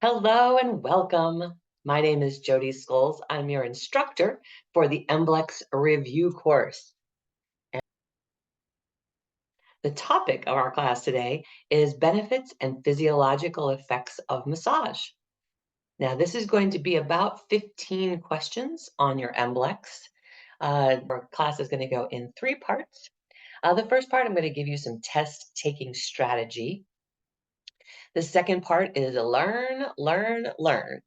Hello and welcome. My name is Jody Scholes. I'm your instructor for the MBLEX review course. And the topic of our class today is benefits and physiological effects of massage. Now, this is going to be about 15 questions on your MBLEX. Our class is going to go in 3 parts. The first part, I'm going to give you some test-taking strategy. The second part is learn, learn, learn.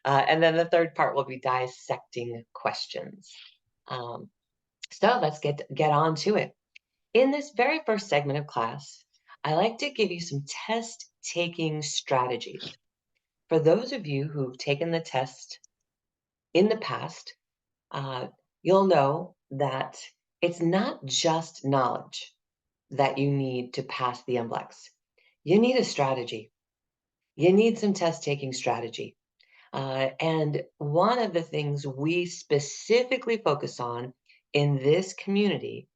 And then the third part will be dissecting questions. So let's get on to it. In this very first segment of class, I like to give you some test-taking strategies. For those of you who've taken the test in the past, you'll know that it's not just knowledge that you need to pass the MBLEX. You need a strategy. You need some test-taking strategy. And one of the things we specifically focus on in this community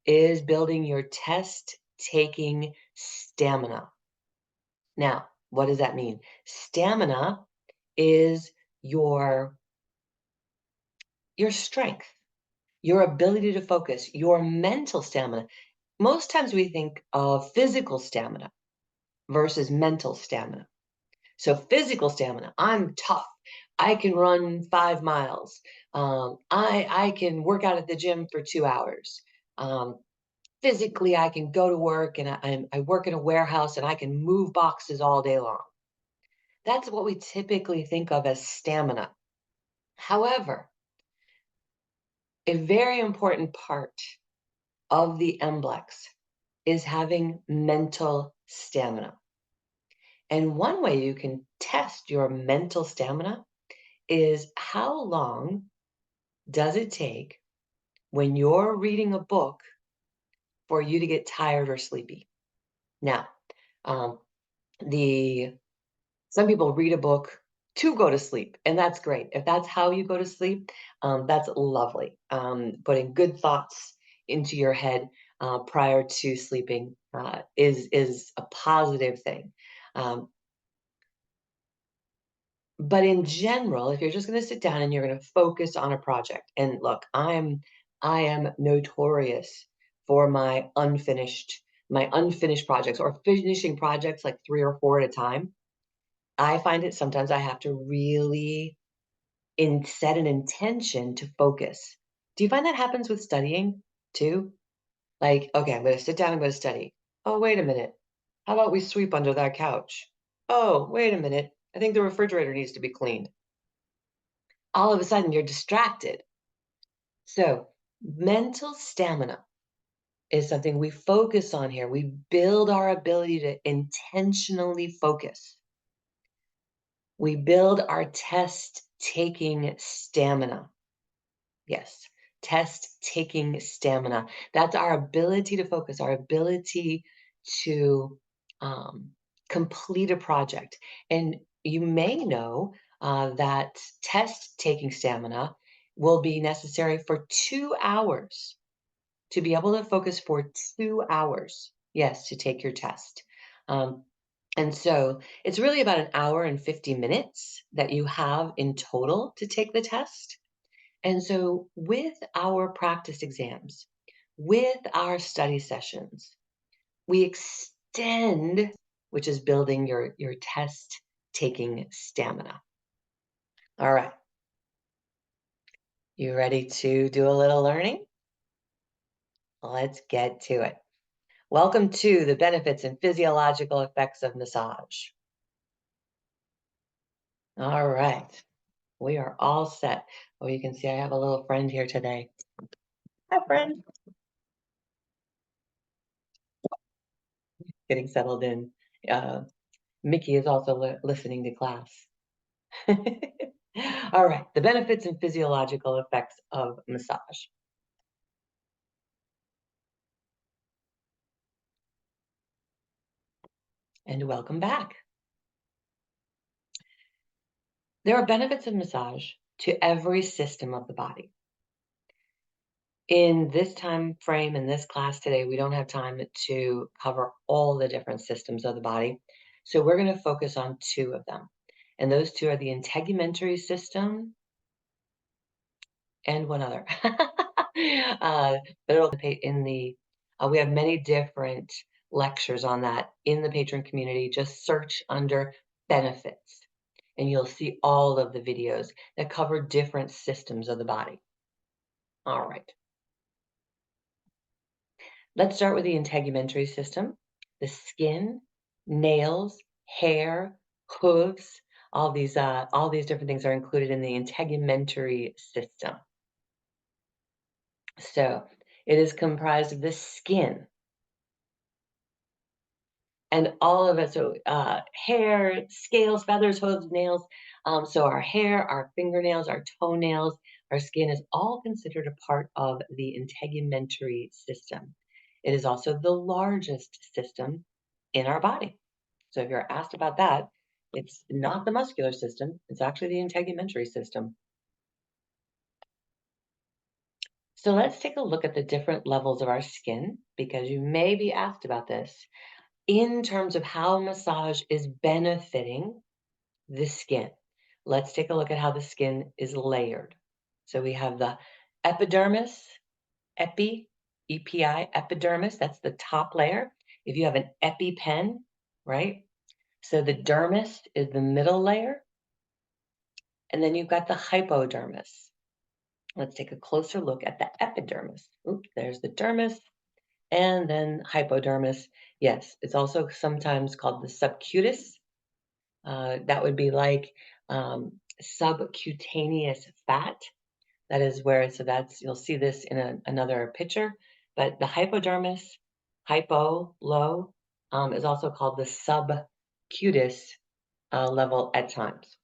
is building your test-taking stamina. Now, what does that mean? Stamina is your strength, your ability to focus, your mental stamina. Most times we think of physical stamina versus mental stamina. So physical stamina, I'm tough. I can run 5 miles. I can work out at the gym for 2 hours. Physically, I can go to work and I work in a warehouse and I can move boxes all day long. That's what we typically think of as stamina. However, a very important part of the MBLEX is having mental stamina. And one way you can test your mental stamina is how long does it take when you're reading a book for you to get tired or sleepy? Now, um, some people read a book to go to sleep, and that's great. If that's how you go to sleep, that's lovely. Putting good thoughts into your head prior to sleeping is a positive thing. Um, But in general, if you're just going to sit down and you're going to focus on a project, and look, I am notorious for my unfinished projects or finishing projects like 3 or 4 at a time. I find it sometimes I have to really set an intention to focus. Do you find that happens with studying too? Like, okay, I'm going to sit down, I'm going to study. Oh, wait a minute. How about we sweep under that couch? Oh, wait a minute. I think the refrigerator needs to be cleaned. All of a sudden you're distracted. So mental stamina is something we focus on here. We build our ability to intentionally focus. We build our test-taking stamina. Yes, test-taking stamina. That's our ability to focus, our ability to complete a project. And you may know that test-taking stamina will be necessary for 2 hours to be able to focus for 2 hours. Yes, to take your test. And so it's really about an hour and 50 minutes that you have in total to take the test. And so with our practice exams, with our study sessions, we extend, which is building your test-taking stamina. All right. You ready to do a little learning? Let's get to it. Welcome to the benefits and physiological effects of massage. All right. We are all set. Oh, you can see I have a little friend here today. Hi, friend. Getting settled in. Mickey is also listening to class. All right, the benefits and physiological effects of massage. And welcome back. There are benefits of massage to every system of the body. In this time frame, in this class today, we don't have time to cover all the different systems of the body. So we're going to focus on 2 of them. And those two are the integumentary system and one other. But it'll be in the we have many different lectures on that in the patron community. Just search under benefits, and you'll see all of the videos that cover different systems of the body. All right. Let's start with the integumentary system. The skin, nails, hair, hooves, all these different things are included in the integumentary system. So it is comprised of the skin and all of it. So hair, scales, feathers, hooves, nails. So our hair, our fingernails, our toenails, our skin is all considered a part of the integumentary system. It is also the largest system in our body. So if you're asked about that, it's not the muscular system, it's actually the integumentary system. So let's take a look at the different levels of our skin because you may be asked about this in terms of how massage is benefiting the skin. Let's take a look at how the skin is layered. So we have the epidermis, EPI, epidermis, that's the top layer. If you have an EpiPen, right? So the dermis is the middle layer, and then you've got the hypodermis. Let's take a closer look at the epidermis. Oops, there's the dermis, and then hypodermis. Yes, it's also sometimes called the subcutis. That would be like subcutaneous fat. That is where, so that's, you'll see this in another picture, but the hypodermis, low, is also called the subcutis level at times.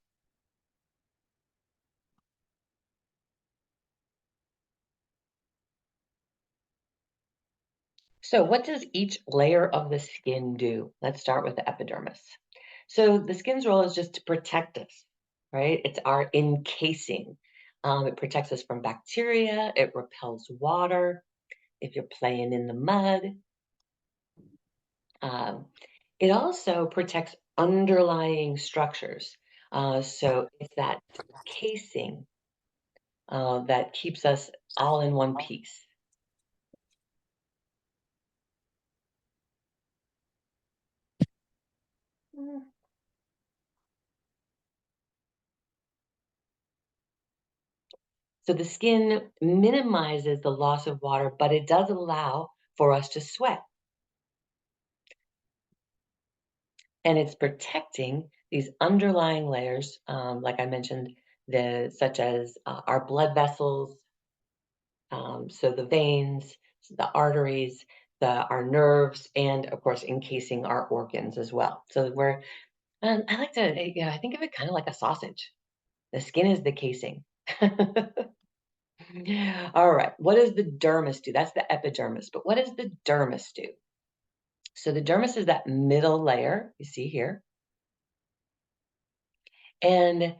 So what does each layer of the skin do? Let's start with the epidermis. So the skin's role is just to protect us, right? It's our encasing. It protects us from bacteria. It repels water. If you're playing in the mud, um, it also protects underlying structures. So it's that casing that keeps us all in one piece. Mm. So the skin minimizes the loss of water, but it does allow for us to sweat. And it's protecting these underlying layers, like I mentioned, such as our blood vessels, so the veins, the arteries, our nerves, and of course, encasing our organs as well. So I like to, I think of it kind of like a sausage. The skin is the casing. All right, what does the dermis do? That's the epidermis, but what does the dermis do? So the dermis is that middle layer you see here. And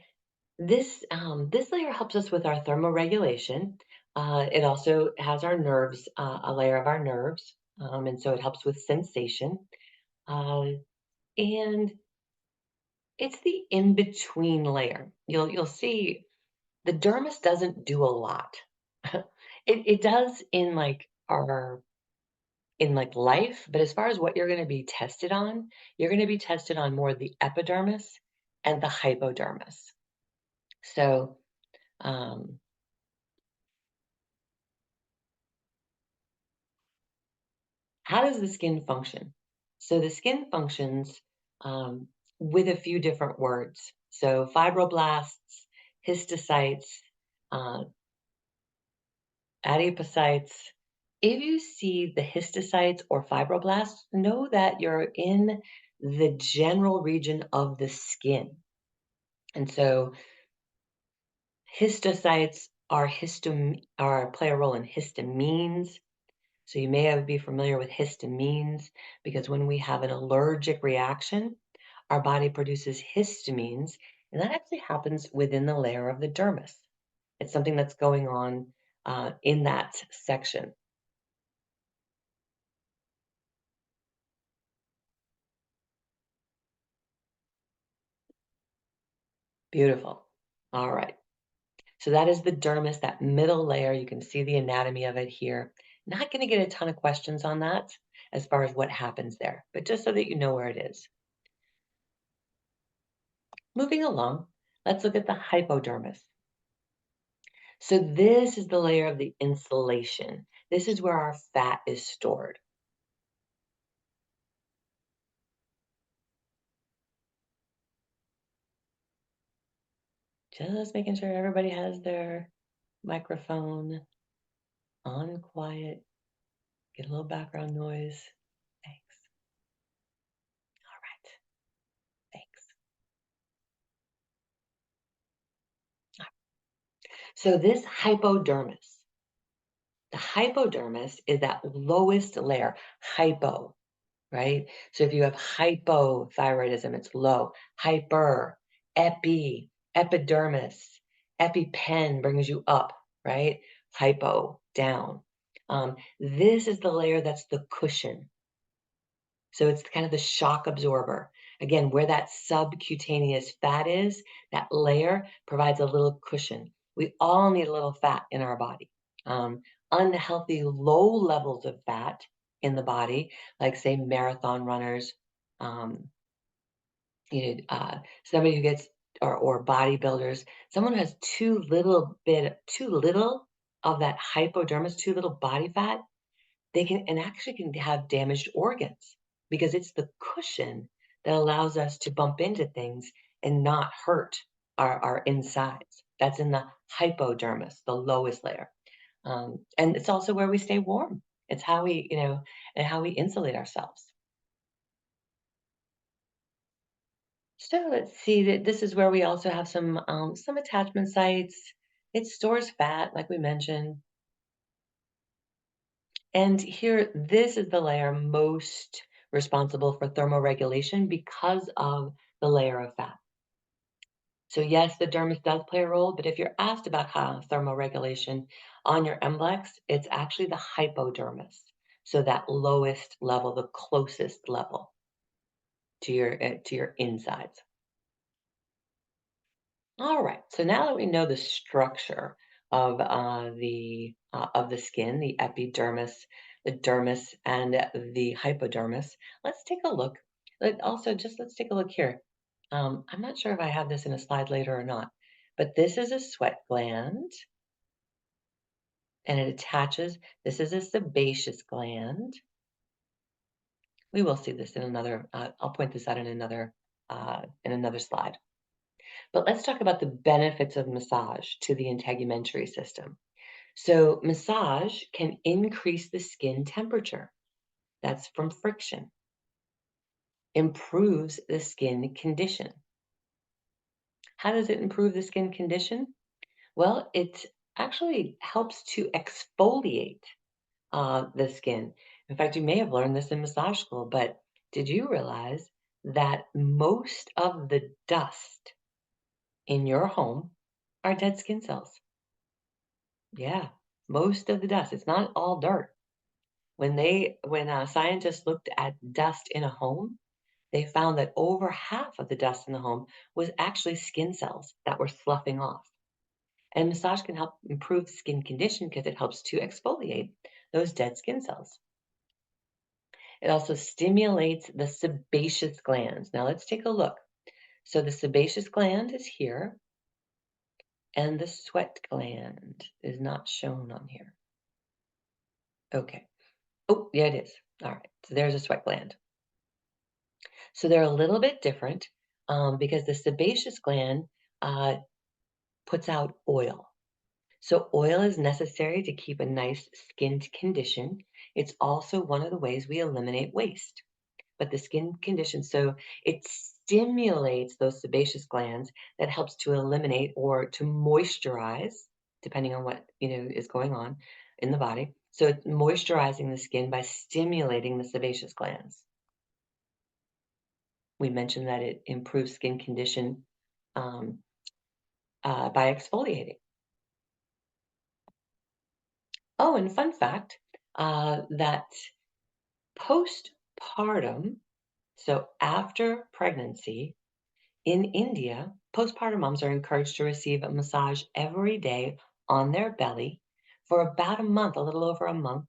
this layer helps us with our thermoregulation. It also has our nerves, a layer of our nerves, and so it helps with sensation. Uh, and it's the in-between layer. You'll see the dermis doesn't do a lot. It does in like our in like life, but as far as what you're going to be tested on, you're going to be tested on more the epidermis and the hypodermis. So um, how does the skin function? So the skin functions with a few different words. So fibroblasts, histocytes, uh, adipocytes. If you see the histocytes or fibroblasts, know that you're in the general region of the skin. And so histocytes play a role in histamines. So you may be familiar with histamines because when we have an allergic reaction, our body produces histamines, and that actually happens within the layer of the dermis. It's something that's going on in that section. Beautiful. All right. So that is the dermis, that middle layer. You can see the anatomy of it here. Not going to get a ton of questions on that as far as what happens there, but just so that you know where it is. Moving along, let's look at the hypodermis. So this is the layer of the insulation. This is where our fat is stored. Just making sure everybody has their microphone on quiet. Get a little background noise. Thanks. All right. Thanks. So this hypodermis, the hypodermis is that lowest layer, hypo, right? So if you have hypothyroidism, it's low. Hyper, epidermis, epipen brings you up, right? Hypo, down. This is the layer that's the cushion. So it's kind of the shock absorber. Again, where that subcutaneous fat is, that layer provides a little cushion. We all need a little fat in our body. Unhealthy low levels of fat in the body, like say marathon runners, um, somebody who gets or bodybuilders, someone who has too little of that hypodermis, too little body fat, they can and actually can have damaged organs because it's the cushion that allows us to bump into things and not hurt our insides. That's in the hypodermis, the lowest layer. And it's also where we stay warm. It's how we, and how we insulate ourselves. So let's see that this is where we also have some attachment sites. It stores fat, like we mentioned. And here, this is the layer most responsible for thermoregulation because of the layer of fat. So yes, the dermis does play a role, but if you're asked about how thermoregulation on your MBLEX, it's actually the hypodermis. So that lowest level, the closest level to your insides. All right, so now that we know the structure of the skin, the epidermis, the dermis, and the hypodermis, let's take a look. Let's take a look here. I'm not sure if I have this in a slide later or not, but this is a sweat gland, and it attaches. This is a sebaceous gland. We will see this in another. I'll point this out in another slide. But let's talk about the benefits of massage to the integumentary system. So, massage can increase the skin temperature. That's from friction. Improves the skin condition. How does it improve the skin condition? Well, it actually helps to exfoliate the skin. In fact, you may have learned this in massage school, but did you realize that most of the dust in your home are dead skin cells? Yeah, most of the dust. It's not all dirt. When scientists looked at dust in a home, they found that over half of the dust in the home was actually skin cells that were sloughing off. And massage can help improve skin condition because it helps to exfoliate those dead skin cells. It also stimulates the sebaceous glands. Now let's take a look. So the sebaceous gland is here, and the sweat gland is not shown on here. Okay. Oh, yeah, it is. All right. So there's a sweat gland. So they're a little bit different because the sebaceous gland uh, puts out oil. So oil is necessary to keep a nice skin condition. It's also one of the ways we eliminate waste. But the skin condition, so it stimulates those sebaceous glands that helps to eliminate or to moisturize, depending on what is going on in the body. So it's moisturizing the skin by stimulating the sebaceous glands. We mentioned that it improves skin condition um, by exfoliating. Oh, and fun fact that postpartum, so after pregnancy, In India, postpartum moms are encouraged to receive a massage every day on their belly for about a month, a little over a month,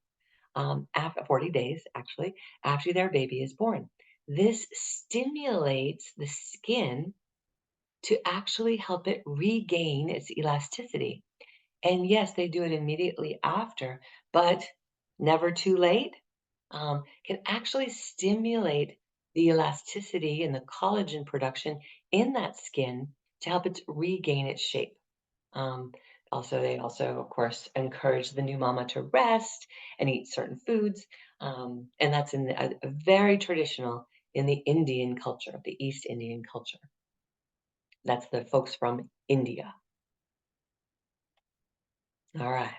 after 40 days, actually, after their baby is born. This stimulates the skin to actually help it regain its elasticity. And yes, they do it immediately after, but never too late. Can actually stimulate the elasticity and the collagen production in that skin to help it regain its shape. Um, they also, of course, encourage the new mama to rest and eat certain foods. And that's very traditional in the Indian culture, the East Indian culture. That's the folks from India. All right,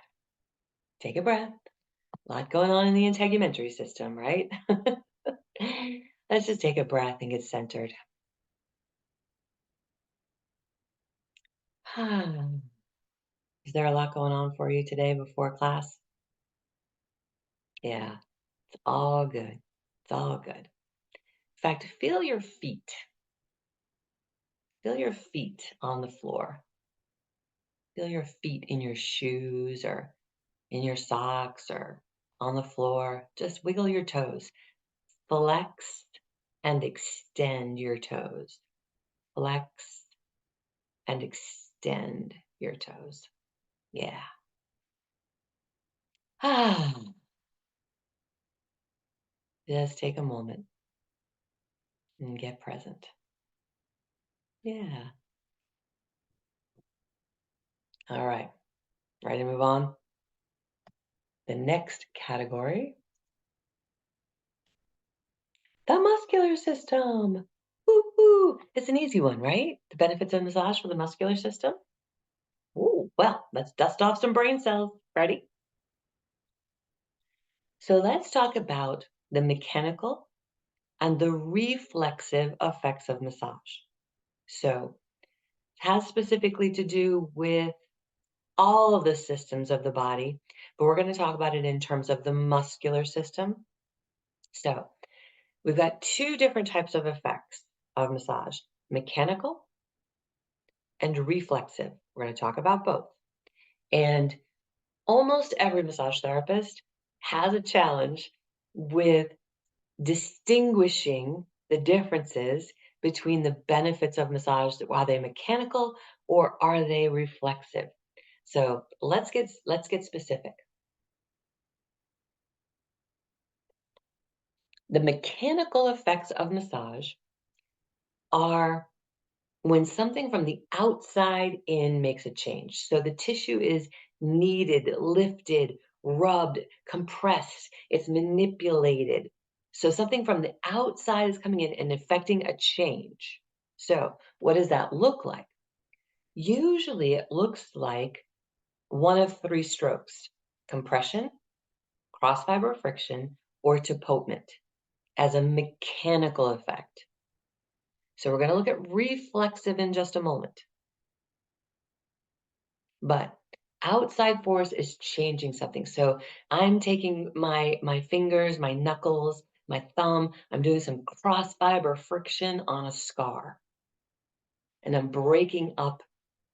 take a breath. A lot going on in the integumentary system, right? Let's just take a breath and get centered. Is there a lot going on for you today before class? Yeah, it's all good. It's all good. In fact, feel your feet. Feel your feet on the floor. Feel your feet in your shoes or in your socks or on the floor. Just wiggle your toes. Flex and extend your toes. Flex and extend your toes. Yeah. Just take a moment and get present. Yeah. All right. Ready to move on? The next category, the muscular system. Woo-hoo. It's an easy one, right? The benefits of massage for the muscular system. Ooh, well, let's dust off some brain cells. Ready? So let's talk about the mechanical and the reflexive effects of massage. So it has specifically to do with all of the systems of the body, but we're going to talk about it in terms of the muscular system. So we've got two different types of effects of massage, mechanical and reflexive. We're going to talk about both. And almost every massage therapist has a challenge with distinguishing the differences between the benefits of massage. Are they mechanical or are they reflexive? So let's get specific. The mechanical effects of massage are when something from the outside in makes a change. So the tissue is kneaded, lifted, rubbed, compressed, it's manipulated. So something from the outside is coming in and affecting a change. So what does that look like? Usually it looks like one of three strokes: compression, cross fiber friction, or tapotement as a mechanical effect. So we're going to look at reflexive in just a moment. But outside force is changing something. So I'm taking my fingers, my knuckles, my thumb, I'm doing some cross fiber friction on a scar. And I'm breaking up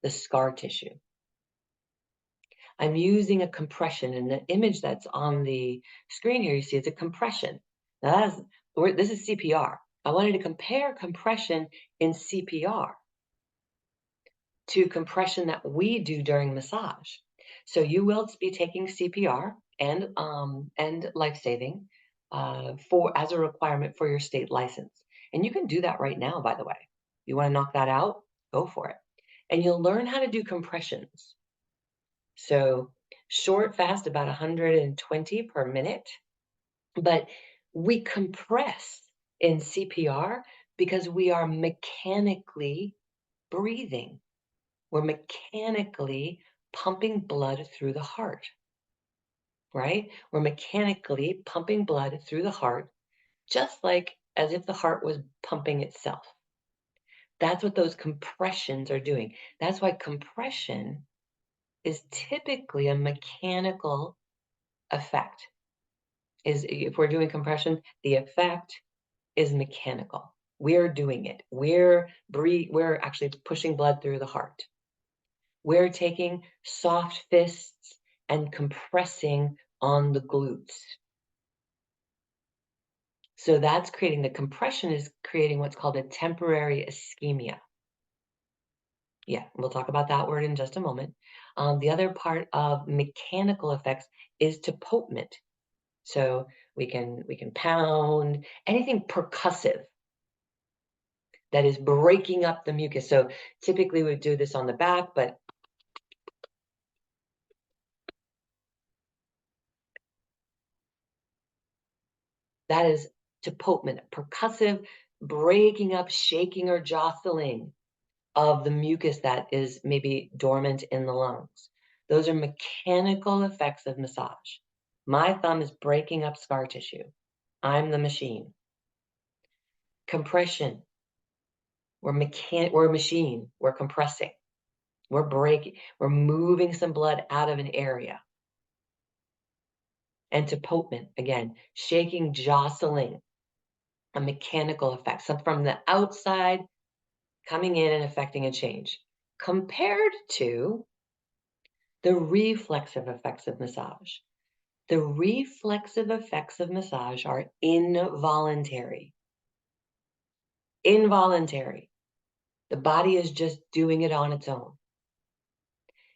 the scar tissue. I'm using a compression, and the image that's on the screen here, you see it's a compression. Now this is CPR. I wanted to compare compression in CPR to compression that we do during massage. So you will be taking CPR and life saving for as a requirement for your state license, and you can do that right now. By the way, you want to knock that out, go for it, and you'll learn how to do compressions. So short, fast, about 120 per minute, but we compress in CPR because we are mechanically breathing. We're mechanically pumping blood through the heart, right? We're mechanically pumping blood through the heart, just like as if the heart was pumping itself. That's what those compressions are doing. That's why compression is typically a mechanical effect. Is if we're doing compression, the effect is mechanical. We're doing it. We're actually pushing blood through the heart. We're taking soft fists and compressing on the glutes. So that's creating, the compression is creating what's called a temporary ischemia. Yeah, we'll talk about that word in just a moment. The other part of mechanical effects is depulpment. So we can pound anything percussive that is breaking up the mucus. So typically we do this on the back, but that is depulpment, percussive breaking up, shaking, or jostling of the mucus that is maybe dormant in the lungs. Those are mechanical effects of massage. My thumb is breaking up scar tissue. I'm the machine. Compression. We're a machine. We're compressing. We're breaking. We're moving some blood out of an area. And depulpment, again, shaking, jostling, a mechanical effect. So from the outside, coming in and affecting a change. Compared to the reflexive effects of massage. The reflexive effects of massage are involuntary. Involuntary. The body is just doing it on its own.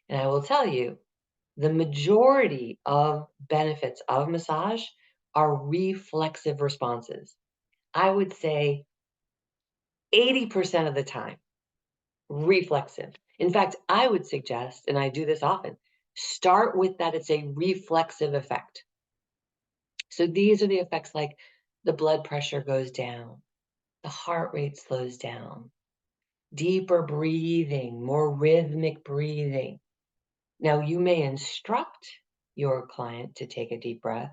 And I will tell you, the majority of benefits of massage are reflexive responses. I would say 80% of the time, reflexive. In fact, I would suggest, and I do this often, start with that it's a reflexive effect. So these are the effects like the blood pressure goes down, the heart rate slows down, deeper breathing, more rhythmic breathing. Now, you may instruct your client to take a deep breath,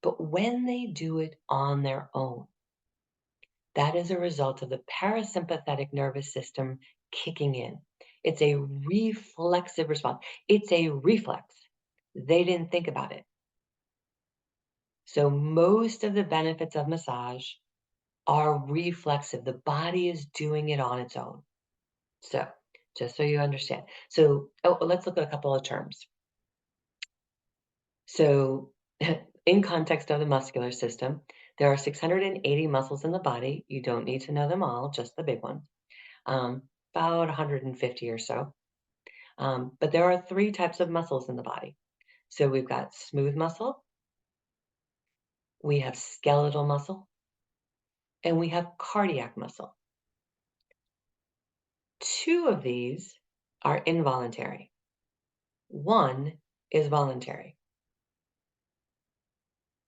but when they do it on their own, that is a result of the parasympathetic nervous system kicking in. It's a reflexive response. It's a reflex. They didn't think about it. So most of the benefits of massage are reflexive. The body is doing it on its own. So just so you understand. So let's look at a couple of terms. So in context of the muscular system, there are 680 muscles in the body. You don't need to know them all, just the big ones. About 150 or so. But there are 3 types of muscles in the body. So we've got smooth muscle, we have skeletal muscle, and we have cardiac muscle. 2 of these are involuntary. 1 is voluntary.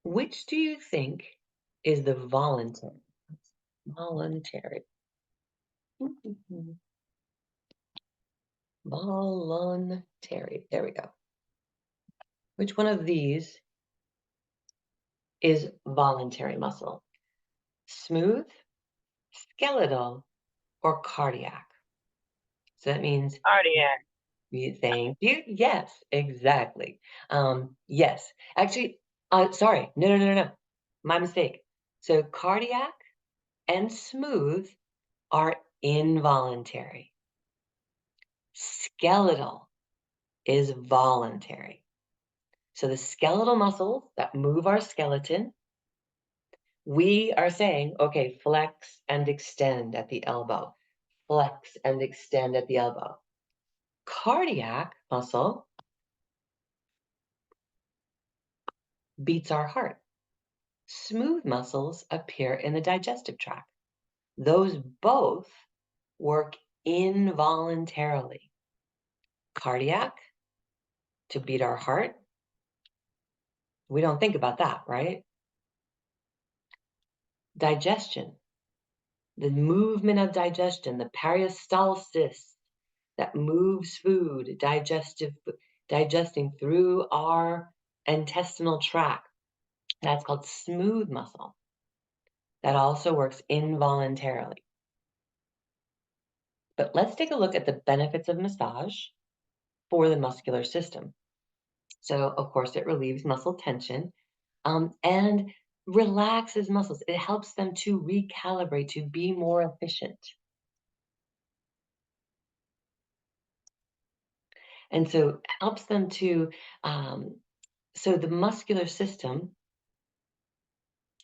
Which do you think is the voluntary? Voluntary. Voluntary. There we go. Which one of these is voluntary muscle? Smooth, skeletal, or cardiac? So that means Cardiac. thank you. Yes, exactly. Yes. Actually, sorry. No. My mistake. So cardiac and smooth are involuntary. Skeletal is voluntary. So the skeletal muscles that move our skeleton, we are saying, okay, flex and extend at the elbow. Flex and extend at the elbow. Cardiac muscle beats our heart. Smooth muscles appear in the digestive tract. Those both work involuntarily. Cardiac to beat our heart. We don't think about that, right? Digestion, the movement of digestion, the peristalsis that moves food, digesting through our intestinal tract. That's called smooth muscle. That also works involuntarily. But let's take a look at the benefits of massage for the muscular system. So, of course, it relieves muscle tension. And relaxes muscles. It helps them to recalibrate, to be more efficient. And so it helps them to, so the muscular system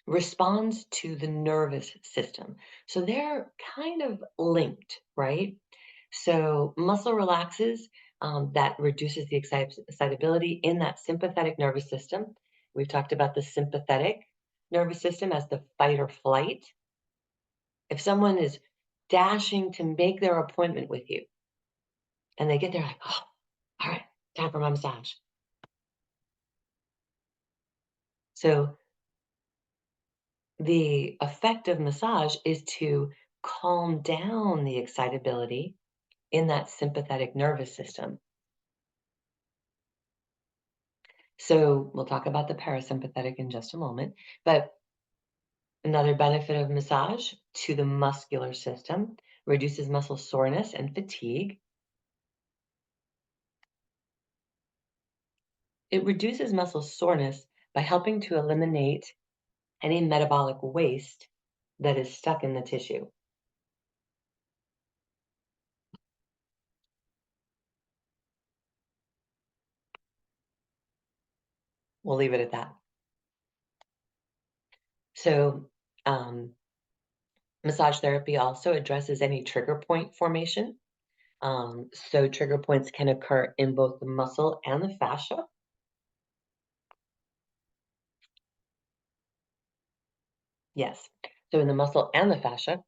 responds to the nervous system. So they're kind of linked, right? So muscle relaxes, that reduces the excitability in that sympathetic nervous system. We've talked about the sympathetic nervous system as the fight or flight. If someone is dashing to make their appointment with you and they get there like, oh, all right, time for my massage. So the effect of massage is to calm down the excitability in that sympathetic nervous system. So we'll talk about the parasympathetic in just a moment, but another benefit of massage to the muscular system reduces muscle soreness and fatigue. It reduces muscle soreness by helping to eliminate any metabolic waste that is stuck in the tissue. We'll leave it at that. So, massage therapy also addresses any trigger point formation. So, trigger points can occur in both the muscle and the fascia. Yes. So, in the muscle and the fascia.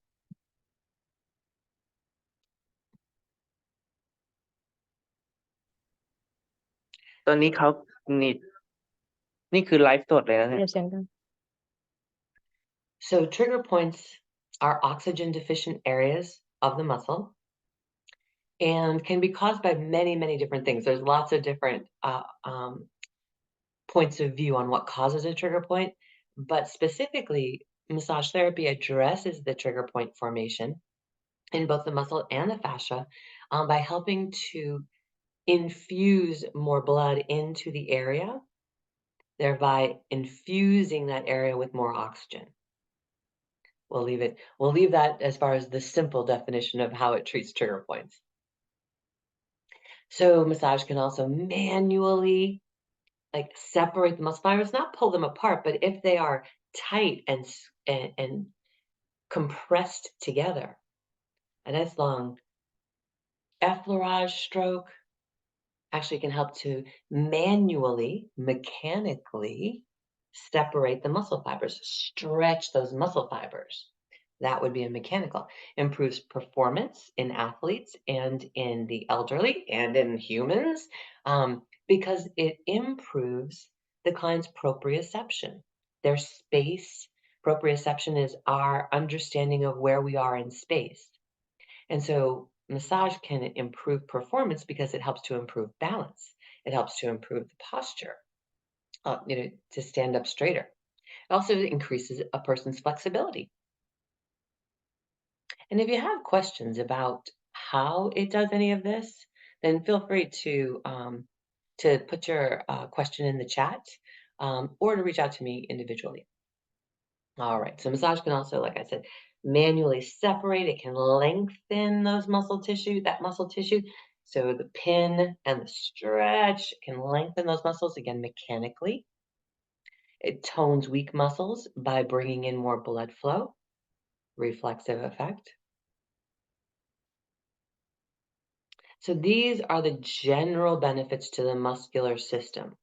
ตอนนี้เขานี่นี่คือไลฟ์สดเลยนะเนี่ย เดี๋ยวเสียงดัง So, trigger points are oxygen deficient areas of the muscle and can be caused by many, many different things. There's lots of different points of view on what causes a trigger point, but specifically, massage therapy addresses the trigger point formation in both the muscle and the fascia by helping to infuse more blood into the area, thereby infusing that area with more oxygen. We'll leave that as far as the simple definition of how it treats trigger points. So massage can also manually like separate the muscle fibers, not pull them apart, but if they are tight and compressed together, a nice long effleurage stroke actually can help to manually, mechanically separate the muscle fibers, stretch those muscle fibers. That would be a mechanical. Improves performance in athletes and in the elderly and in humans because it improves the client's proprioception, their space. Proprioception is our understanding of where we are in space. And so massage can improve performance because it helps to improve balance. It helps to improve the posture, to stand up straighter. It also increases a person's flexibility. And if you have questions about how it does any of this, then feel free to put your question in the chat or to reach out to me individually. All right, so massage can also, like I said, manually separate. It can lengthen that muscle tissue. So the pin and the stretch can lengthen those muscles, again, mechanically. It tones weak muscles by bringing in more blood flow, reflexive effect. So these are the general benefits to the muscular system.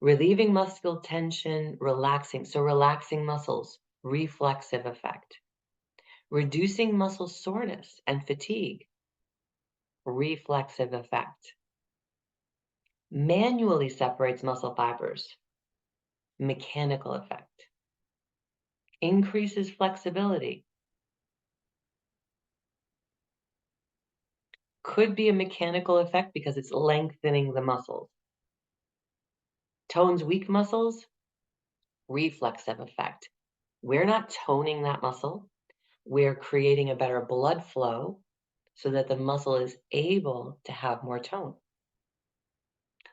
Relieving muscle tension, relaxing. So relaxing muscles, reflexive effect. Reducing muscle soreness and fatigue, reflexive effect. Manually separates muscle fibers, mechanical effect. Increases flexibility. Could be a mechanical effect because it's lengthening the muscles. Tones weak muscles, reflexive effect. We're not toning that muscle. We're creating a better blood flow so that the muscle is able to have more tone.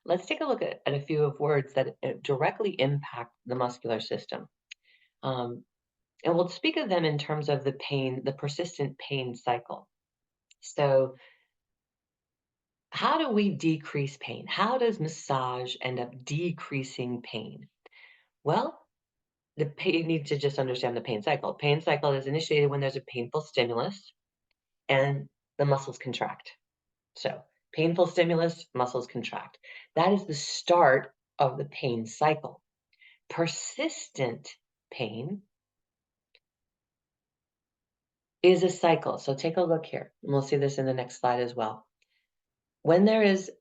Let's take a look at a few of words that directly impact the muscular system. Um, and we'll speak of them in terms of the pain, the persistent pain cycle. So, how do we decrease pain? How does massage end up decreasing pain? Well, the pain, you need to just understand the pain cycle. Pain cycle is initiated when there's a painful stimulus and the muscles contract. So, painful stimulus, muscles contract. That is the start of the pain cycle. Persistent pain is a cycle. So, take a look here, and we'll see this in the next slide as well. When there is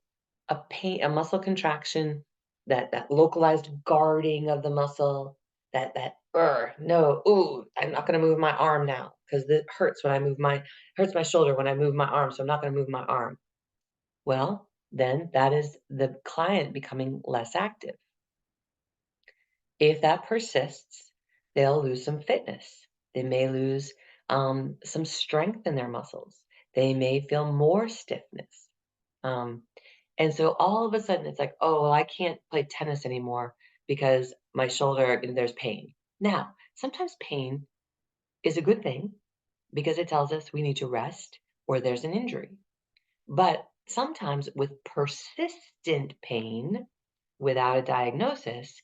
a muscle contraction, that localized guarding of the muscle, no, ooh, I'm not gonna move my arm now because it hurts when I move my hurts my shoulder when I move my arm, so I'm not gonna move my arm. Well, then that is the client becoming less active. If that persists, they'll lose some fitness. They may lose some strength in their muscles. They may feel more stiffness. Um, and so all of a sudden it's like, oh, well, I can't play tennis anymore because my shoulder, there's pain. Now, sometimes pain is a good thing because it tells us we need to rest or there's an injury. But sometimes with persistent pain without a diagnosis,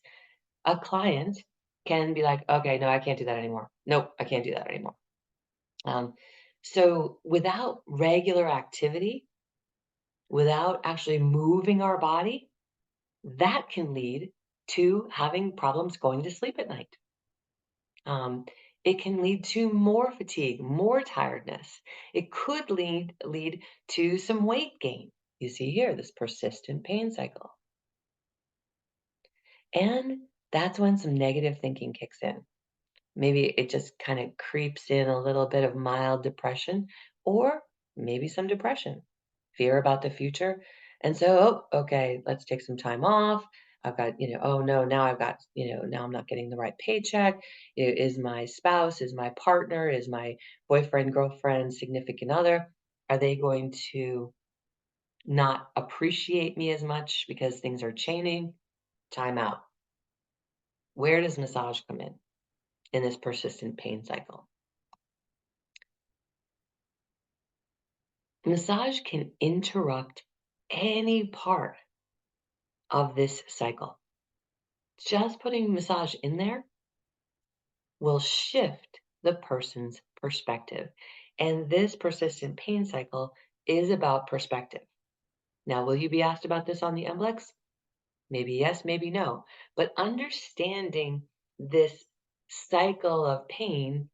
a client can be like, okay, no, I can't do that anymore. Nope, I can't do that anymore. Um, so without regular activity, without actually moving our body, that can lead to having problems going to sleep at night. Um, it can lead to more fatigue, more tiredness. It could lead to some weight gain. You see here, this persistent pain cycle. And that's when some negative thinking kicks in. Maybe it just kind of creeps in a little bit of mild depression or maybe some depression, fear about the future. And so, oh, okay, let's take some time off. I've got, oh no, now I've got, now I'm not getting the right paycheck. Is my spouse, is my partner, is my boyfriend, girlfriend, significant other, are they going to not appreciate me as much because things are changing? Time out. Where does massage come in this persistent pain cycle? Massage can interrupt any part of this cycle. Just putting massage in there will shift the person's perspective. And this persistent pain cycle is about perspective. Now, will you be asked about this on the MBLEX? Maybe yes, maybe no. But understanding this cycle of pain,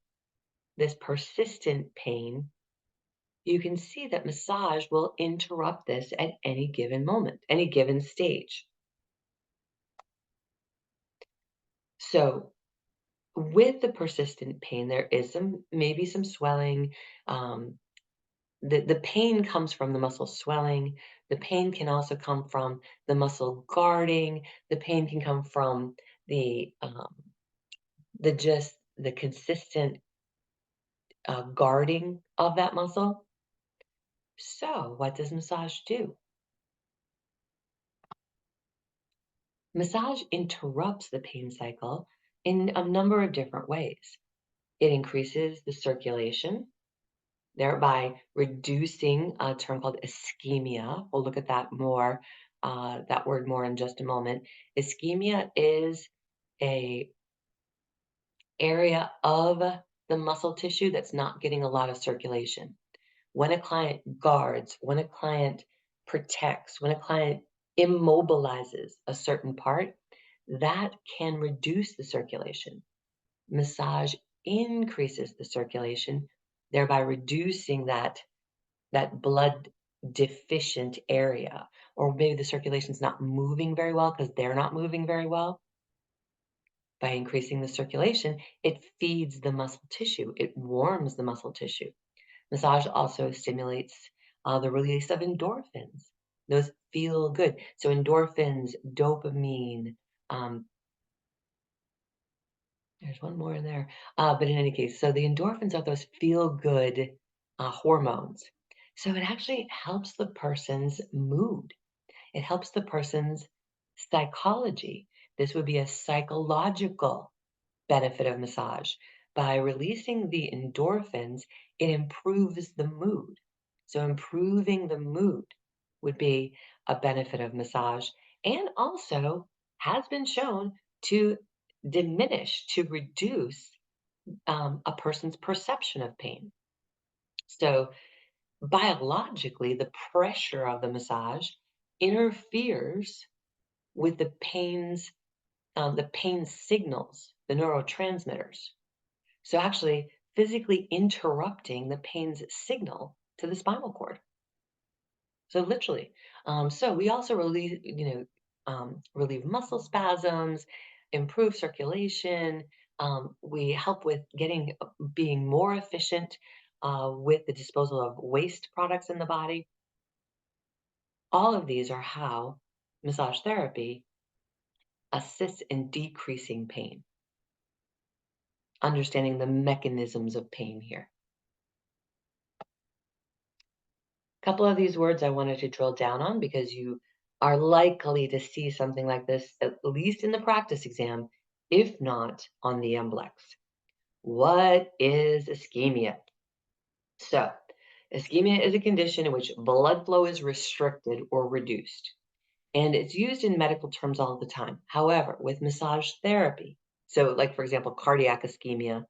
this persistent pain, you can see that massage will interrupt this at any given moment, any given stage. So, with the persistent pain, there is maybe some swelling. Um, the pain comes from the muscle swelling. The pain can also come from the muscle guarding. The pain can come from the consistent guarding of that muscle. So, what does massage do? Massage interrupts the pain cycle in a number of different ways. It increases the circulation, thereby reducing a term called ischemia. We'll look at that word more in just a moment. Ischemia is a area of the muscle tissue that's not getting a lot of circulation. When a client guards, when a client protects, when a client immobilizes a certain part, that can reduce the circulation. Massage increases the circulation, thereby reducing that blood deficient area, or maybe the circulation's not moving very well because they're not moving very well. By increasing the circulation, it feeds the muscle tissue, it warms the muscle tissue. Massage also stimulates the release of endorphins. Those feel good. So endorphins, dopamine, um, there's one more in there. But in any case, so the endorphins are those feel good hormones. So it actually helps the person's mood. It helps the person's psychology. This would be a psychological benefit of massage. By releasing the endorphins, it improves the mood. So, improving the mood would be a benefit of massage, and also has been shown to to reduce a person's perception of pain. So, biologically, the pressure of the massage interferes with the pain signals, the neurotransmitters. So actually physically interrupting the pain's signal to the spinal cord. So literally. So we also relieve muscle spasms, improve circulation. We help with being more efficient with the disposal of waste products in the body. All of these are how massage therapy assists in decreasing pain, understanding the mechanisms of pain here. A couple of these words I wanted to drill down on because you are likely to see something like this, at least in the practice exam, if not on the MBLEX. What is ischemia? So, ischemia is a condition in which blood flow is restricted or reduced, and it's used in medical terms all the time. However, with massage therapy, so like for example, cardiac ischemia,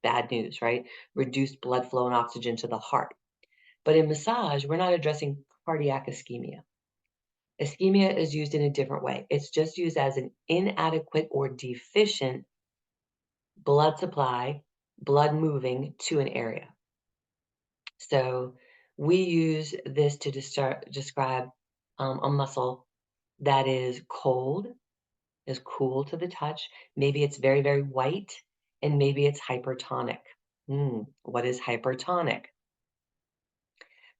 bad news, right? Reduced blood flow and oxygen to the heart. But in massage, we're not addressing cardiac ischemia. Ischemia is used in a different way. It's just used as an inadequate or deficient blood supply, blood moving to an area. So we use this to describe a muscle that is cold, is cool to the touch. Maybe it's very, very white, and maybe it's hypertonic. What is hypertonic?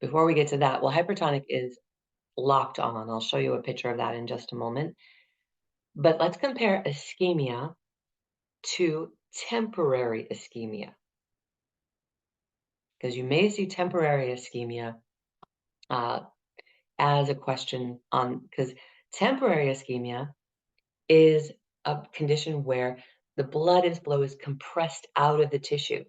Before we get to that, well, hypertonic is locked on. I'll show you a picture of that in just a moment. But let's compare ischemia to temporary ischemia, because you may see temporary ischemia uh, as a question on, because temporary ischemia is a condition where the blood flow is compressed out of the tissue.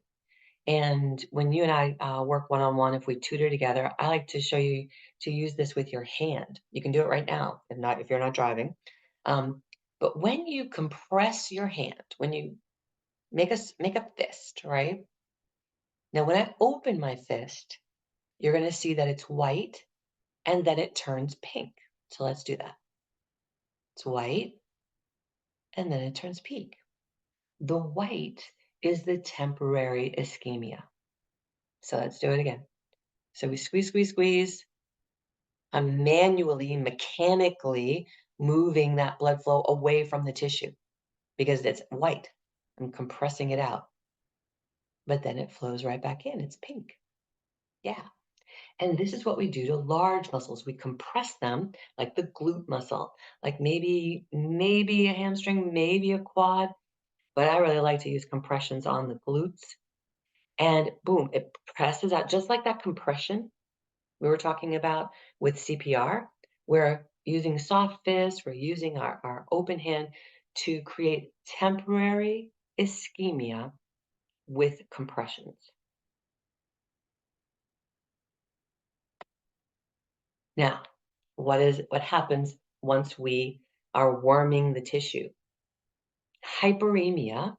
And when you and I work one-on-one, if we tutor together, I like to show you to use this with your hand. You can do it right now, if you're not driving. But when you compress your hand, when you make a fist, right? Now, when I open my fist, you're going to see that it's white and then it turns pink. So let's do that. It's white and then it turns pink. The white is the temporary ischemia. So let's do it again. So we squeeze, squeeze, squeeze. I'm manually, mechanically moving that blood flow away from the tissue because it's white. I'm compressing it out. But then it flows right back in. It's pink. Yeah. And this is what we do to large muscles. We compress them like the glute muscle, like maybe a hamstring, maybe a quad, but I really like to use compressions on the glutes. And boom, it presses out just like that compression we were talking about with CPR. We're using soft fists, we're using our open hand to create temporary ischemia with compressions. Now, what happens once we are warming the tissue? Hyperemia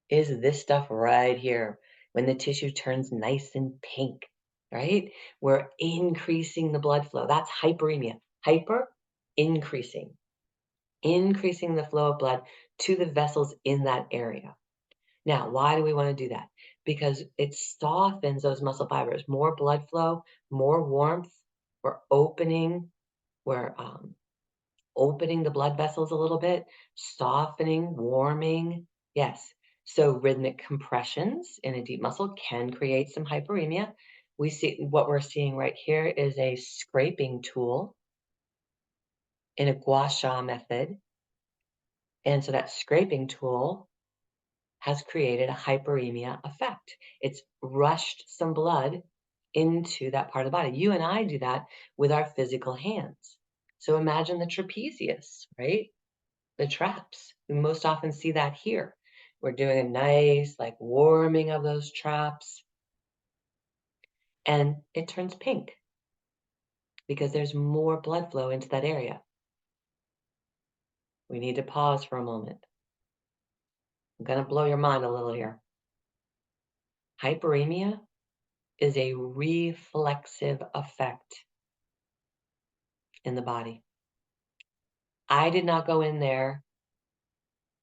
is this stuff right here when the tissue turns nice and pink, right? We're increasing the blood flow. That's hyperemia. Hyper, increasing, increasing the flow of blood to the vessels in that area. Now, why do we want to do that? Because it softens those muscle fibers. More blood flow, more warmth. We're we're opening the blood vessels a little bit, softening, warming. Yes. So rhythmic compressions in a deep muscle can create some hyperemia. What we're seeing right here is a scraping tool in a gua sha method. And so that scraping tool has created a hyperemia effect. It's rushed some blood into that part of the body. You and I do that with our physical hands. So imagine the trapezius, right? The traps. We most often see that here. We're doing a nice, like, warming of those traps, and it turns pink because there's more blood flow into that area. We need to pause for a moment. I'm gonna blow your mind a little here. Hyperemia is a reflexive effect in the body. I did not go in there,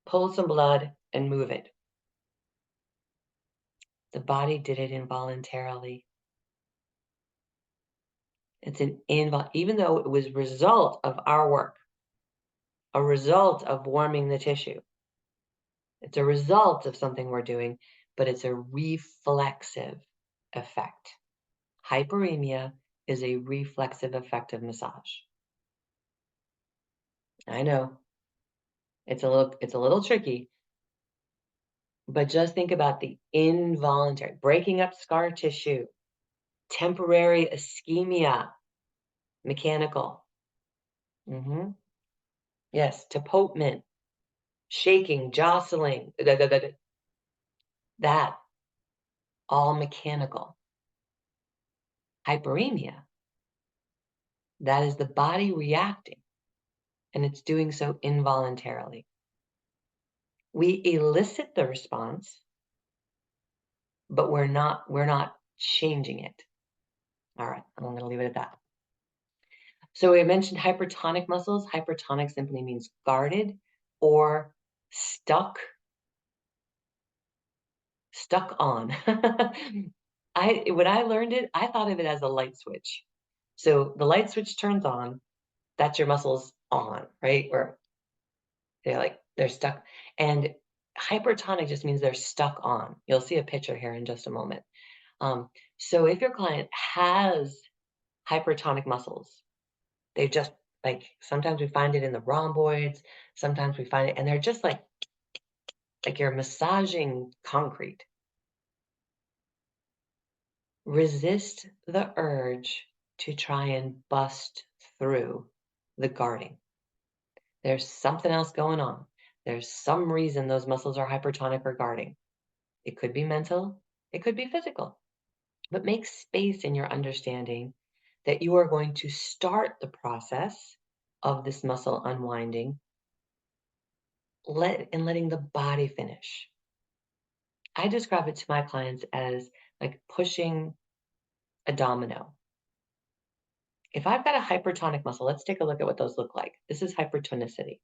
pull some blood, and move it. The body did it involuntarily. It's an even though it was a result of our work, a result of warming the tissue. It's a result of something we're doing, but it's a reflexive effect. Hyperemia is a reflexive effect of massage. I know it's a little tricky, but just think about the involuntary breaking up scar tissue, temporary ischemia, mechanical. Yes, tapotement, shaking, jostling, that all mechanical. Hyperemia, that is the body reacting, and it's doing so involuntarily. We elicit the response, but we're not changing it. All right, I'm going to leave it at that. So we mentioned hypertonic muscles. Hypertonic simply means guarded or stuck on. When I learned it, I thought of it as a light switch. So the light switch turns on, that's your muscles on, right? Or they're stuck. And hypertonic just means they're stuck on. You'll see a picture here in just a moment. So if your client has hypertonic muscles, they just like sometimes we find it in the rhomboids, sometimes we find it, and they're just like you're massaging concrete. Resist the urge to try and bust through the guarding. There's something else going on. There's some reason those muscles are hypertonic or guarding. It could be mental, it could be physical. But make space in your understanding that you are going to start the process of this muscle unwinding, letting the body finish. I describe it to my clients as like pushing a domino. If I've got a hypertonic muscle, let's take a look at what those look like. This is hypertonicity.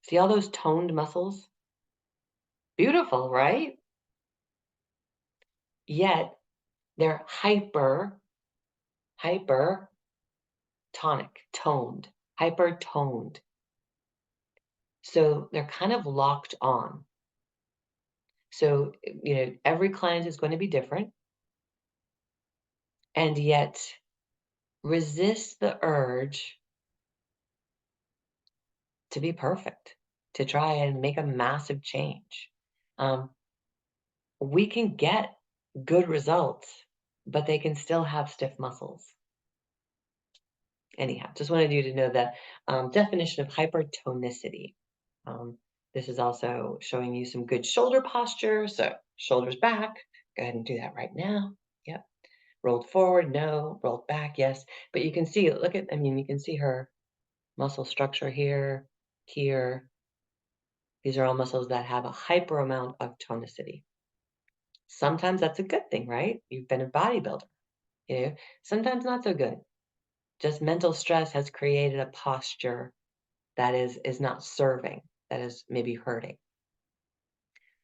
See all those toned muscles? Beautiful, right? Yet they're hypertonic, toned, hypertoned. So they're kind of locked on. So, every client is going to be different. And yet resist the urge to be perfect, to try and make a massive change. We can get good results, but they can still have stiff muscles. Anyhow, just wanted you to know the definition of hypertonicity. This is also showing you some good shoulder posture. So shoulders back. Go ahead and do that right now. Yep. Rolled forward, no. Rolled back, yes. But you can see, you can see her muscle structure here, here. These are all muscles that have a hyper amount of tonicity. Sometimes that's a good thing, right? You've been a bodybuilder. Sometimes not so good. Just mental stress has created a posture that is not serving, that is maybe hurting.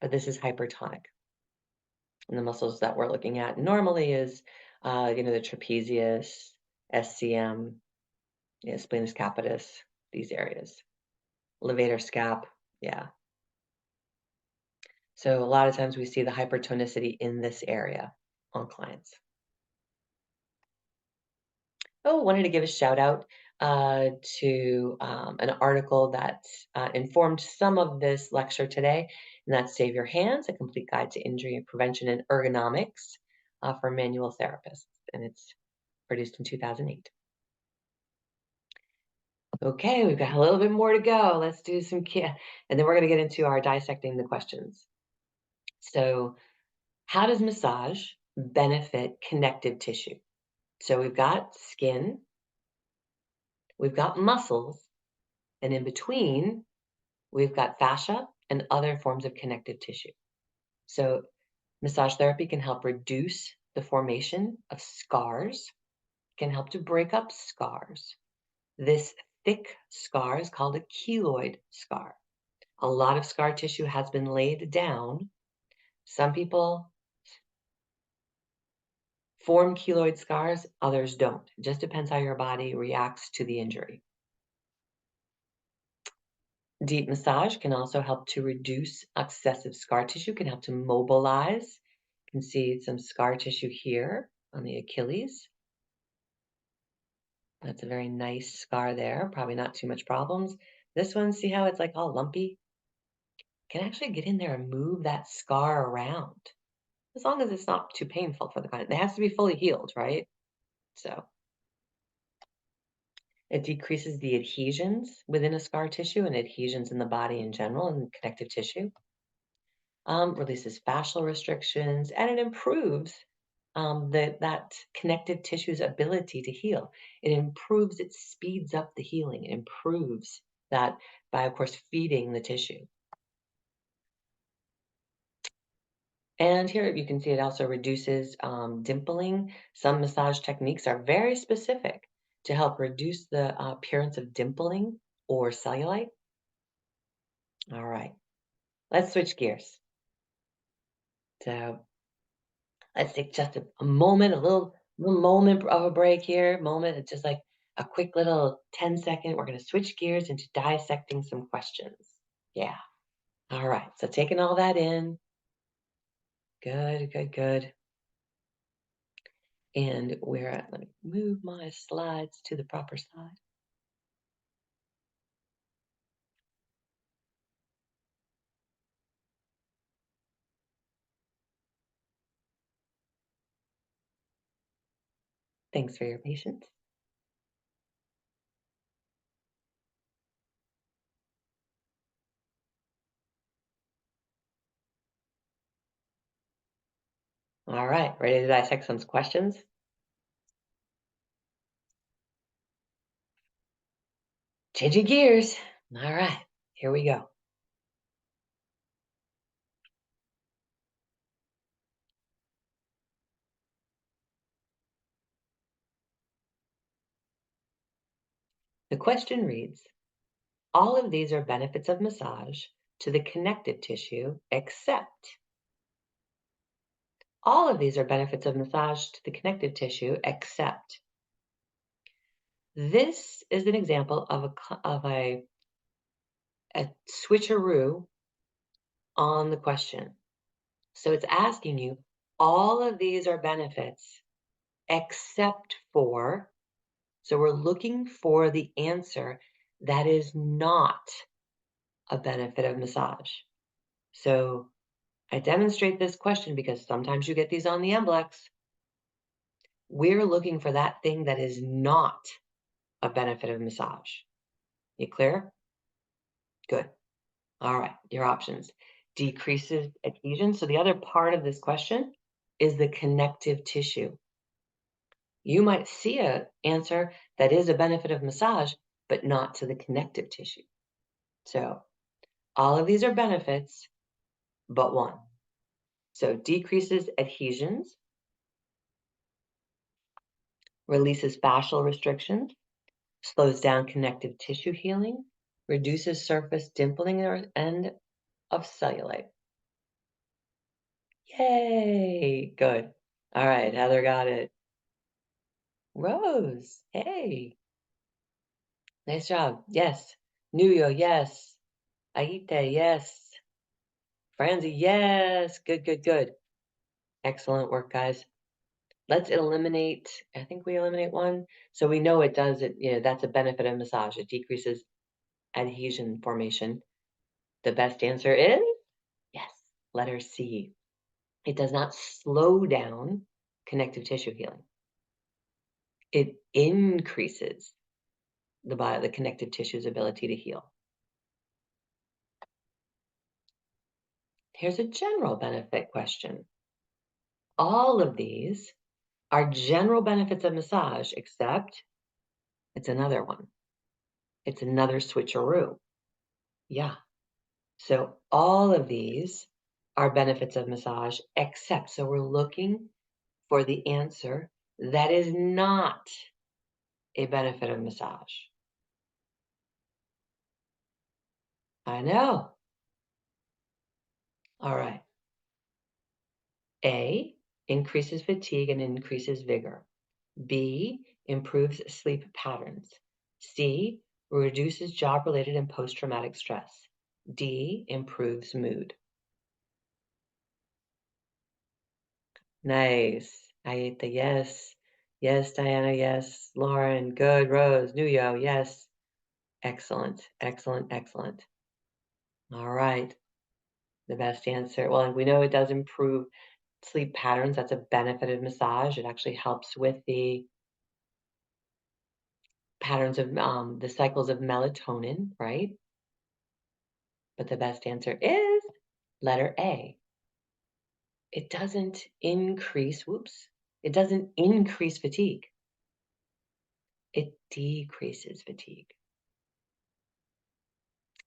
But this is hypertonic. And the muscles that we're looking at normally is, the trapezius, SCM, splenius capitis, these areas. Levator scap, yeah. So a lot of times we see the hypertonicity in this area on clients. Oh, wanted to give a shout out to an article that informed some of this lecture today, and that's Save Your Hands, A Complete Guide to Injury Prevention and Ergonomics for Manual Therapists, and it's produced in 2008. Okay, we've got a little bit more to go. Let's do some and then we're going to get into our dissecting the questions. So, how does massage benefit connective tissue? So, we've got skin, we've got muscles, and in between, we've got fascia and other forms of connective tissue. So, massage therapy can help reduce the formation of scars, can help to break up scars. This thick scar is called a keloid scar. A lot of scar tissue has been laid down. Some people form keloid scars, others don't. It just depends how your body reacts to the injury. Deep massage can also help to reduce excessive scar tissue, can help to mobilize. You can see some scar tissue here on the Achilles. That's a very nice scar there, probably not too much problems. This one, see how it's like all lumpy? Can actually get in there and move that scar around. As long as it's not too painful for the client. It has to be fully healed, right? So it decreases the adhesions within a scar tissue and adhesions in the body in general and connective tissue. Releases fascial restrictions, and it improves that connective tissue's ability to heal. It speeds up the healing. It improves that by, of course, feeding the tissue. And here you can see it also reduces dimpling. Some massage techniques are very specific to help reduce the appearance of dimpling or cellulite. All right, let's switch gears. So let's take just a moment, little moment of a break here. Moment, it's just like a quick little 10-second. We're going to switch gears into dissecting some questions. Yeah. All right. So taking all that in. Good, good, good. And we're at, let me move my slides to the proper side. Thanks for your patience. All right, ready to dissect some questions? Changing gears. All right, here we go. The question reads, all of these are benefits of massage to the connective tissue, except. All of these are benefits of massage to the connective tissue, except. This is an example of a switcheroo on the question. So it's asking you, all of these are benefits except for, so we're looking for the answer that is not a benefit of massage. So I demonstrate this question because sometimes you get these on the MBLEX. We're looking for that thing that is not a benefit of massage. You clear? Good. All right, your options. Decreases adhesion. So the other part of this question is the connective tissue. You might see an answer that is a benefit of massage, but not to the connective tissue. So all of these are benefits, but one. So decreases adhesions, releases fascial restrictions, slows down connective tissue healing, reduces surface dimpling and of cellulite. Yay! Good. All right, Heather got it. Rose, hey. Nice job. Yes. Nuyo, yes. Aite, yes. Franzi, yes. Good, good, good. Excellent work, guys. Let's eliminate, I think we eliminate one. So we know it does it, that's a benefit of massage. It decreases adhesion formation. The best answer is yes, letter C. It does not slow down connective tissue healing. It increases the connective tissue's ability to heal. Here's a general benefit question. All of these are general benefits of massage, except it's another one. It's another switcheroo. Yeah. So all of these are benefits of massage, except, so we're looking for the answer that is not a benefit of massage. I know. All right. A, increases fatigue and increases vigor. B, improves sleep patterns. C, reduces job-related and post-traumatic stress. D, improves mood. Nice. Ayeta, yes. Yes, Diana, yes. Lauren, good. Rose, Nuyo, yes. Excellent, excellent, excellent. All right. The best answer. Well, we know it does improve sleep patterns. That's a benefit of massage. It actually helps with the patterns of the cycles of melatonin, right? But the best answer is letter A. It doesn't increase, whoops, it doesn't increase fatigue. It decreases fatigue.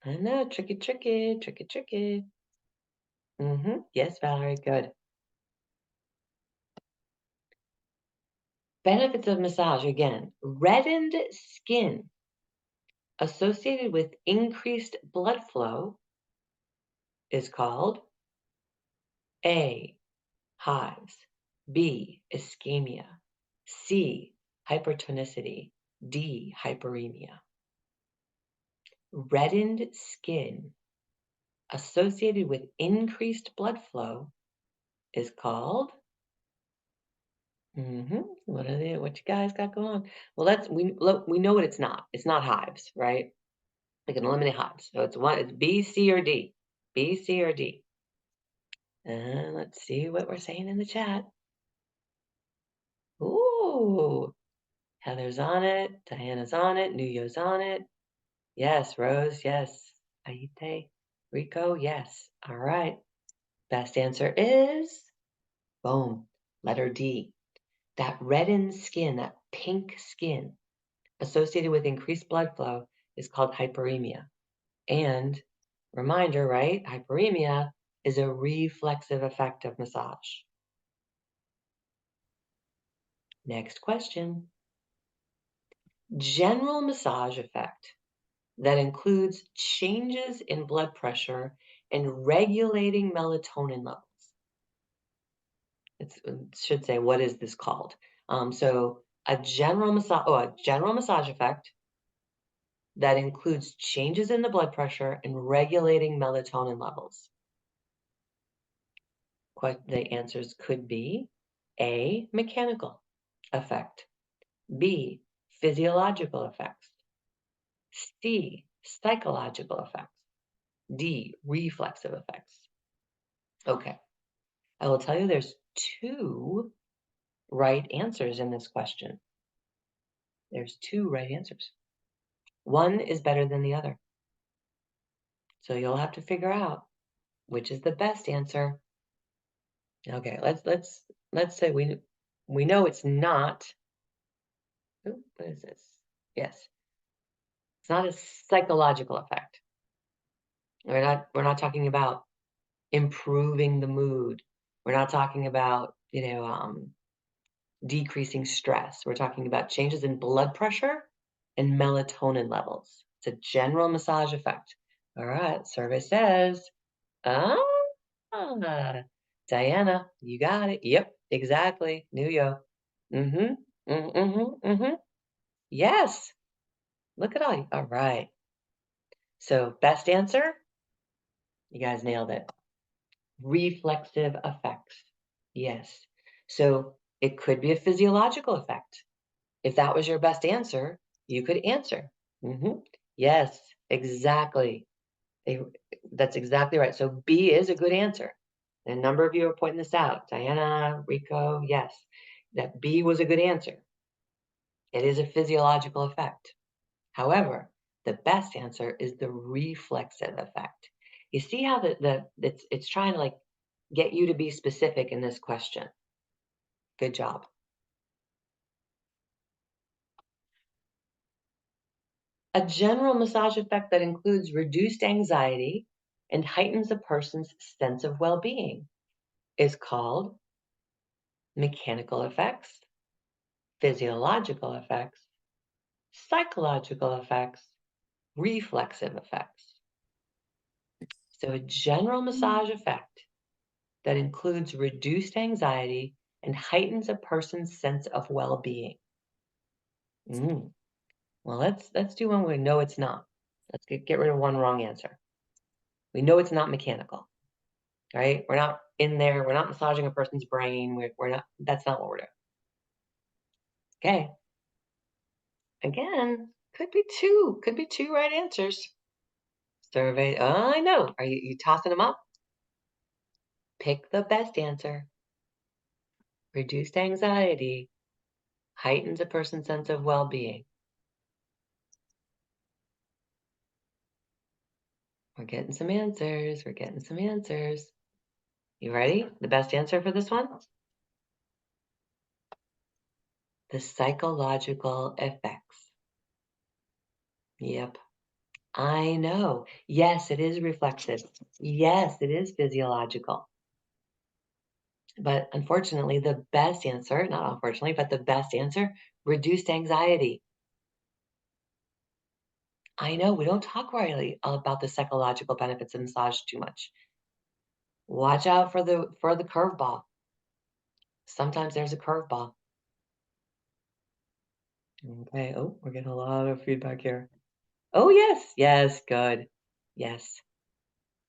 I know, tricky, tricky, tricky, tricky. Yes, Valerie, good. Benefits of massage, again, reddened skin associated with increased blood flow is called A, hives, B, ischemia, C, hypertonicity, D, hyperemia. Reddened skin associated with increased blood flow is called what are they? What you guys got going on? Well, we know what it's not. It's not hives, right? We can eliminate hives. So it's B, C, or D. B, C, or D. And let's see what we're saying in the chat. Ooh, Heather's on it. Diana's on it. Nuyo's on it. Yes, Rose. Yes. Aite. Rico. Yes. All right. Best answer is boom. Letter D. That reddened skin, that pink skin associated with increased blood flow is called hyperemia. And reminder, right? Hyperemia is a reflexive effect of massage. Next question. General massage effect that includes changes in blood pressure and regulating melatonin levels. It should say, what is this called? So a general massage effect that includes changes in the blood pressure and regulating melatonin levels. The answers could be A, mechanical effect, B, physiological effects, C, psychological effects, D, reflexive effects. Okay, I will tell you there's two right answers in this question. There's two right answers. One is better than the other. So you'll have to figure out which is the best answer. Okay, let's say we know it's not. Ooh, what is this? Yes, it's not a psychological effect. We're not talking about improving the mood. We're not talking about decreasing stress. We're talking about changes in blood pressure and melatonin levels. It's a general massage effect. All right, survey says, ah, Diana, you got it. Yep, exactly. Nuyo. Mm-hmm. Mm-hmm. Mm-hmm. Yes. Look at all you. All right. So best answer, you guys nailed it. Reflexive effects. Yes. So it could be a physiological effect. If that was your best answer, you could answer. Yes, exactly. That's exactly right. So B is a good answer. And a number of you are pointing this out. Diana, Rico, yes. That B was a good answer. It is a physiological effect. However, the best answer is the reflexive effect. You see how it's trying to like get you to be specific in this question. Good job. A general massage effect that includes reduced anxiety and heightens a person's sense of well-being is called mechanical effects, physiological effects, psychological effects, reflexive effects. So a general massage effect that includes reduced anxiety and heightens a person's sense of well-being. Mm. Well, let's do one we know it's not. Let's get rid of one wrong answer. We know it's not mechanical, right? We're not in there. We're not massaging a person's brain. We're not. That's not what we're doing. Okay. Again, could be two right answers. Survey. Oh, I know. Are you tossing them up? Pick the best answer. Reduced anxiety heightens a person's sense of well-being. We're getting some answers. We're getting some answers. You ready? The best answer for this one? The psychological effects. Yep. I know. Yes, it is reflexive. Yes, it is physiological. But unfortunately, the best answer, not unfortunately, but the best answer, reduced anxiety. I know we don't talk really about the psychological benefits of massage too much. Watch out for the curveball. Sometimes there's a curveball. Okay. Oh, we're getting a lot of feedback here. Oh, yes. Yes. Good. Yes.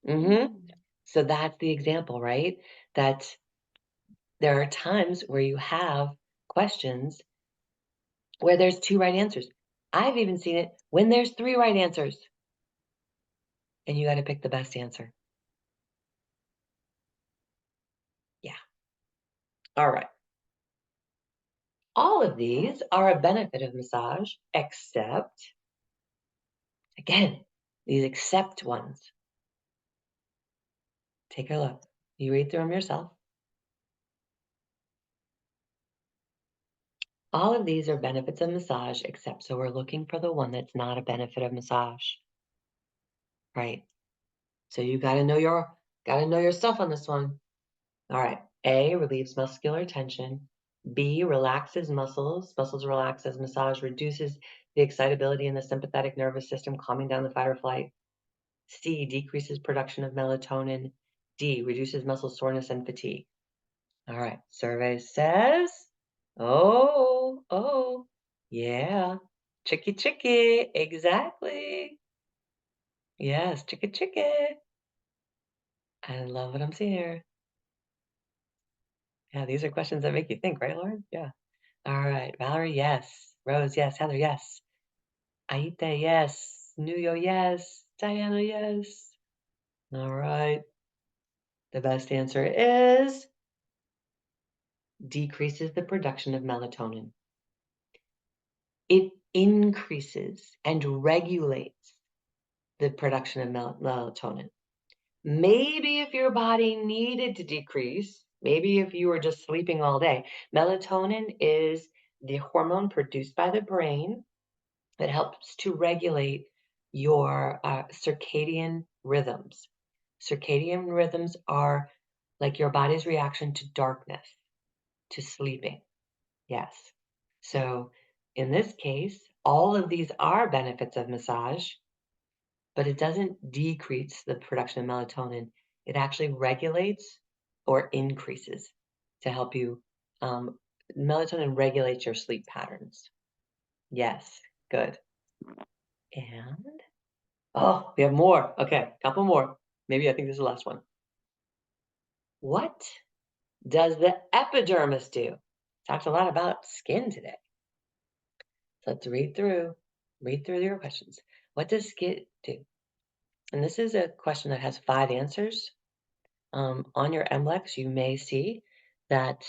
So that's the example, right? That there are times where you have questions where there's two right answers. I've even seen it when there's three right answers and you got to pick the best answer. Yeah. All right. All of these are a benefit of massage, except, again, these except ones. Take a look. You read through them yourself. All of these are benefits of massage, except so we're looking for the one that's not a benefit of massage, right? So you got to know your stuff on this one. All right. A, relieves muscular tension. B, relaxes muscles. Muscles relax as massage reduces the excitability in the sympathetic nervous system, calming down the fight or flight. C, decreases production of melatonin. D, reduces muscle soreness and fatigue. All right. Survey says, yeah. Chicky, chicky. Exactly. Yes, chicky, chicky. I love what I'm seeing here. Yeah, these are questions that make you think, right, Lauren? Yeah. All right. Valerie, yes. Rose, yes. Heather, yes. Aite, yes. Nuyo, yes. Diana, yes. All right. The best answer is decreases the production of melatonin. It increases and regulates the production of melatonin. Maybe if your body needed to decrease, maybe if you were just sleeping all day, melatonin is the hormone produced by the brain that helps to regulate your circadian rhythms. Circadian rhythms are like your body's reaction to darkness, to sleeping. Yes. So in this case, all of these are benefits of massage, but it doesn't decrease the production of melatonin. It actually regulates or increases to help you. Melatonin regulates your sleep patterns. Yes, good. And oh, we have more. Okay, couple more. Maybe I think this is the last one. What does the epidermis do? Talked a lot about skin today. So let's read through your questions. What does skin do? And this is a question that has 5 answers. On your MLEX, you may see that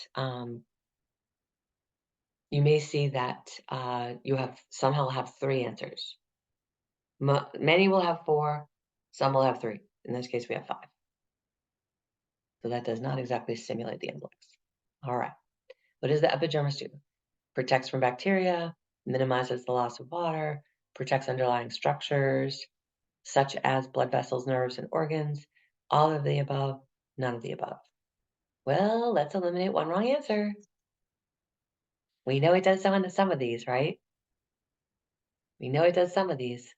you have somehow have 3 answers. Many will have 4, some will have 3. In this case, we have 5. So that does not exactly simulate the emblex. All right. What does the epidermis do? Protects from bacteria, minimizes the loss of water, protects underlying structures such as blood vessels, nerves, and organs. All of the above, none of the above. Well, let's eliminate one wrong answer. We know it does some of these, right? We know it does some of these.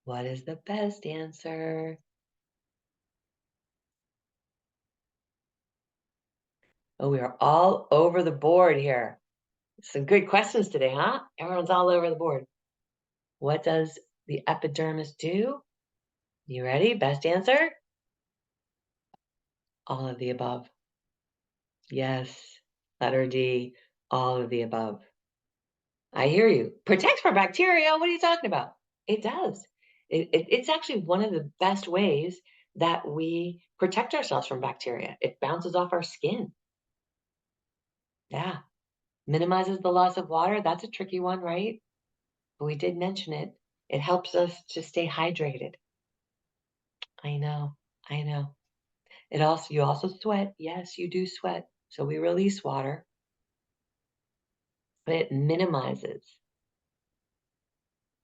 What is the best answer? Oh, we are all over the board here. Some good questions today, huh? Everyone's all over the board. What does the epidermis do? You ready? Best answer? All of the above. Yes. Letter D, all of the above. I hear you. Protects from bacteria. What are you talking about? It does. It's actually one of the best ways that we protect ourselves from bacteria. It bounces off our skin. Yeah. Minimizes the loss of water. That's a tricky one, right? But we did mention it. It helps us to stay hydrated. I know. I know. You also sweat. Yes, you do sweat. So we release water, but it minimizes.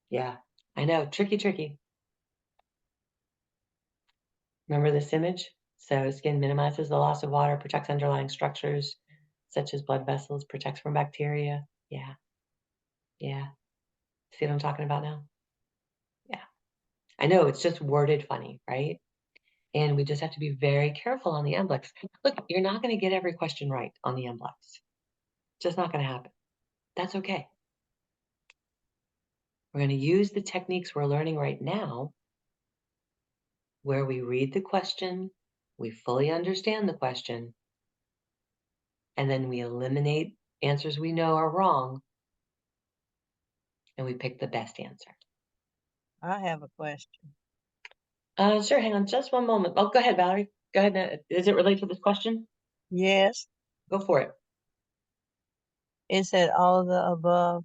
Yeah. I know. Tricky, tricky. Remember this image? So skin minimizes the loss of water, protects underlying structures such as blood vessels, protects from bacteria. Yeah, yeah. See what I'm talking about now? Yeah. I know it's just worded funny, right? And we just have to be very careful on the NBLEX. Look, you're not going to get every question right on the NBLEX. Just not going to happen. That's okay. We're going to use the techniques we're learning right now where we read the question, we fully understand the question, and then we eliminate answers we know are wrong and we pick the best answer. I have a question. Sure, hang on just one moment. Oh, go ahead, Valerie. Go ahead. Is it related to this question? Yes, Go for it. it said all of the above.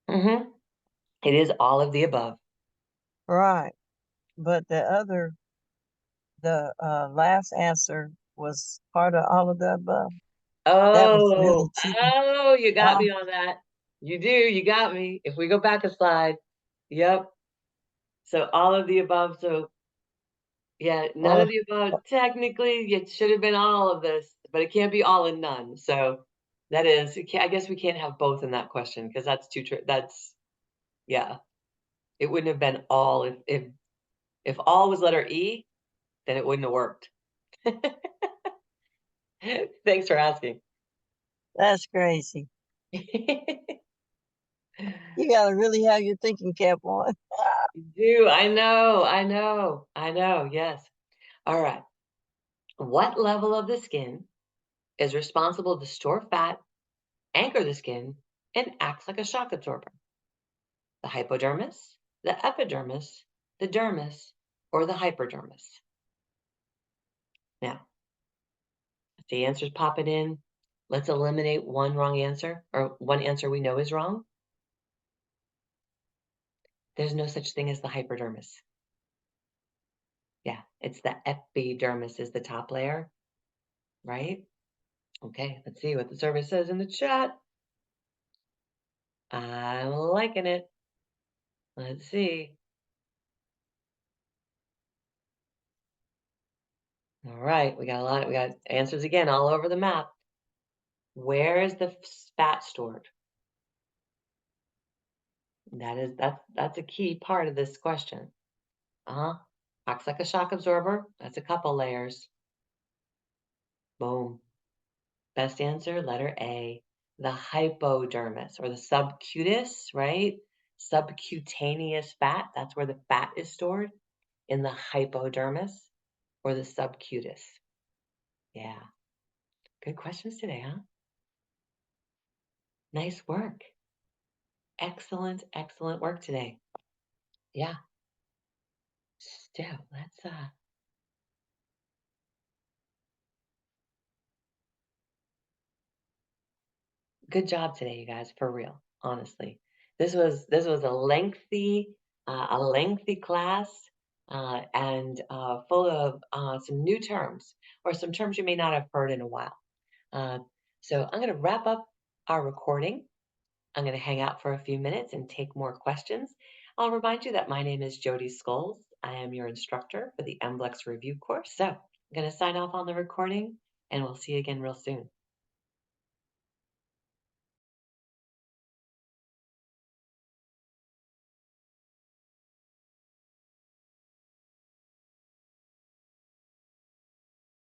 Mm-hmm. It is all of the above. Right. But the last answer was part of all of the above. That was Oh, really cheating. oh, you got Uh, me on that. You do, you got me. If we go back a slide, yep. So all of the above. So yeah, none of well, the above. Technically, it should have been all of this, but it can't be all and none. So that is, I guess we can't have both in that question because that's that's, yeah. It wouldn't have been all if all was letter E, then it wouldn't have worked. Thanks for asking. that's crazy. You gotta really have your thinking cap on. Do I know, I know, I know, yes. All right. What level of the skin is responsible to store fat, anchor the skin, and acts like a shock absorber? The hypodermis, the epidermis, the dermis, or the hypodermis? Now, if the answer's popping in, let's eliminate one wrong answer or one answer we know is wrong. There's no such thing as the hypodermis. Yeah, it's the epidermis is the top layer, right? Okay, let's see what the survey says in the chat. I'm liking it. Let's see. All right, we got answers again all over the map. Where is the fat stored? That's a key part of this question. Uh-huh. Acts like a shock absorber. That's a couple layers. Boom. Best answer, letter A. The hypodermis or the subcutis, right? Subcutaneous fat. That's where the fat is stored in the hypodermis or the subcutis. Yeah. Good questions today, huh? Nice work. Excellent, excellent work today. Yeah. So let's good job today, you guys, for real, honestly. This was a lengthy class, and full of some new terms or some terms you may not have heard in a while. Uh, so I'm going to wrap up our recording. I'm going to hang out for a few minutes and take more questions. I'll remind you that my name is Jody Scholes. I am your instructor for the MBLEX review course. So I'm going to sign off on the recording, and we'll see you again real soon.